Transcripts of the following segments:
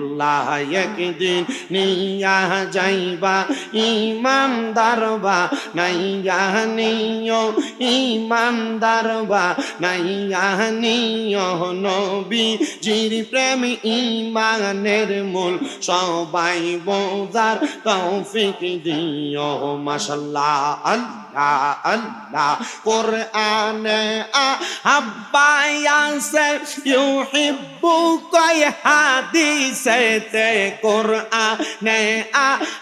আল্লাহ একদিন নিয়া যাইবা ইমানদার বা নাইয়া নিও ইমানদার বা নাইয়া নিও নবীজির প্রেম ইমানের মূল সবাই বোঝার তৌফিক দিও মাশাআল্লাহ আল্লাহ আল্লাহ কোরআনে আব্বায়াসে ইউহিব্বুকা হাদিসেতে কোরআনে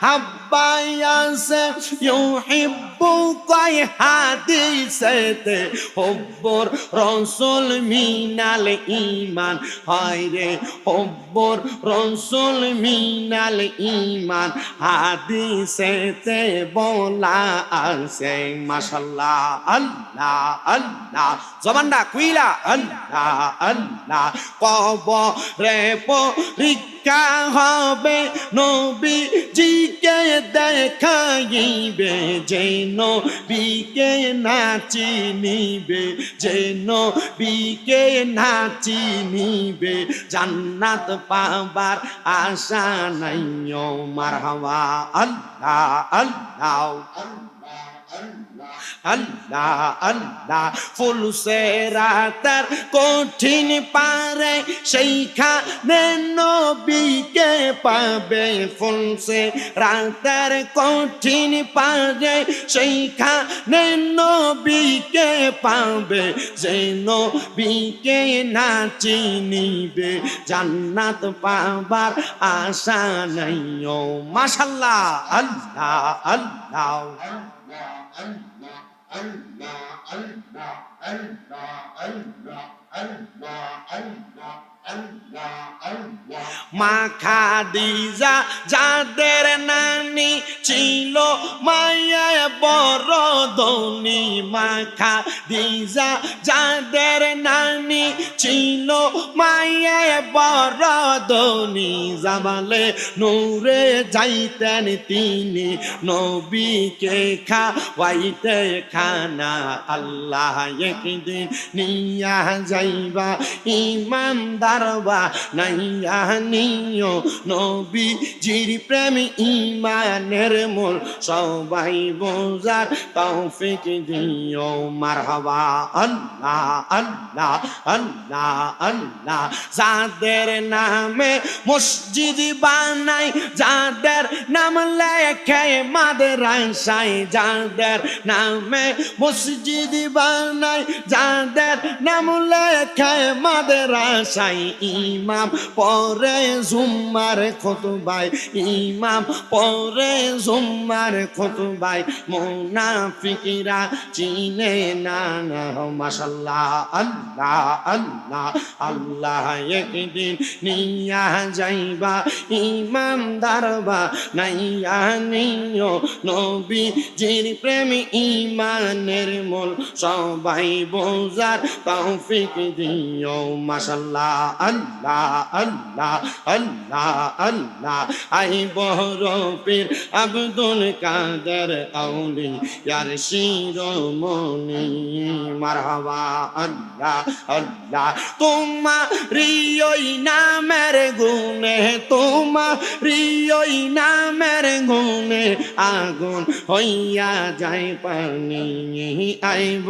আব্বায়াসে ইউহিব্বুকা হাদিসেতে হুব্বুর রাসূল মিনাল ঈমান হয় রে হুব্বুর রাসূল মিনাল ঈমান হাদিসেতে বলা আছে মাশাআল্লাহ আল্লাহ আল্লাহ জবানটা কুইলা আল্লাহ আল্লাহ কবরে পরীক্ষা হবে নবীজিকে দেখাইবে যে নবীকে না চিনিবে যে নবীকে না চিনিবে জান্নাত পাবার আশা নাই ও মারহাবা আল্লাহ আল্লাহ আল্লাহ আল্লাহ ফুলসে রাতার কঠিন পারে সেইখানে নবীকে পাবে ফুলসে রাতার কঠিন পারে সেইখানে নবীকে পাবে যে নবীকে না চিনিবে জান্নাত পাবার আশা নাই ও মাশাআল্লাহ আল্লাহ আল্লাহ মা খাদিজা যাদের নানি ছিল মায়া বড় ধনী মা খাদিজা যাদের নানি ছিল মায়া বড় ধনী জামালে নূরে যাইতেন তিনি নবীকে খাওয়াইতে খানা আল্লাহ একদিন নিয়া যাইবা ইমানদার বা নাইয়া নিও নবীজির প্রেম ইমানের মূল সবাই বোঝার তৌফিক দিও মারহাবা আল্লাহ আল্লাহ আল্লাহ আল্লাহ যাদের নামে মসজিদ বানাই যাদের নাম লেখে মাদ্রাসায় যাদের নামে মসজিদ বানাই যাদের নাম লেখে মাদ্রাসায় ইমাম পরে জুম্মার খুতবায় ইমাম পরে জুম্মার খুতবায় মুনাফিকরা চিনে না মাশাআল্লাহ আল্লাহ আল্লাহ আল্লাহ একদিন নিয়া যাইবা ইমানদার বা নাইয়া নিও নবীজির প্রেম ইমানের মূল সবাই বোঝার তৌফিক দিও মাশাআল্লাহ আল্লাহ আল্লাহ আল্লাহ আল্লাহ আই বহরপীর আব্দুল কাদের আউলিয়ার শিরোমণি মারহাবা আল্লাহ আল্লাহ তোমারি ওই নামের গুণে তোমারি ওই নামের গুণে আগুন হইয়া যায় পানি আইব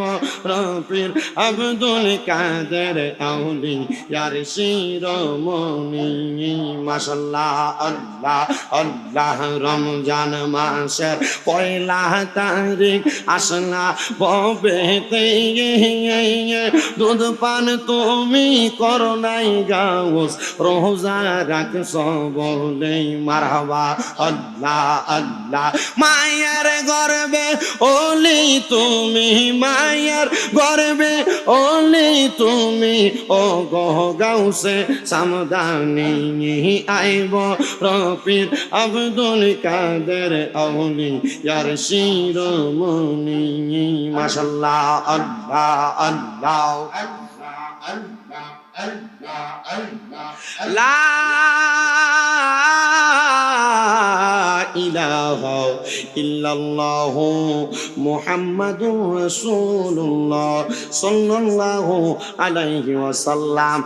রফির আব্দুল কাদের আউলিয়ার শিরোমণি মাশাআল্লাহ আল্লাহ আল্লাহ রমজান মাসের পয়লা তারিখ আসলা ববেতে দুধ পান তুমি করো নাই গাউস রোজা রাখছ বলে মারহাবা আল্লাহ আল্লাহ মায়ের গর্বে ওলি তুমি মায়ের গর্বে ওলি তুমি ও গো গাউসে সামদানি আইব রফির আব্দুল কাদের আউলিয়ার শিরোমণি মাশাআল্লাহ আল্লাহ আল্লাহ লা ইলাহা ইল্লাল্লাহু মুহাম্মাদুর রাসূলুল্লাহ সাল্লাল্লাহু আলাইহি ওয়াসাল্লাম।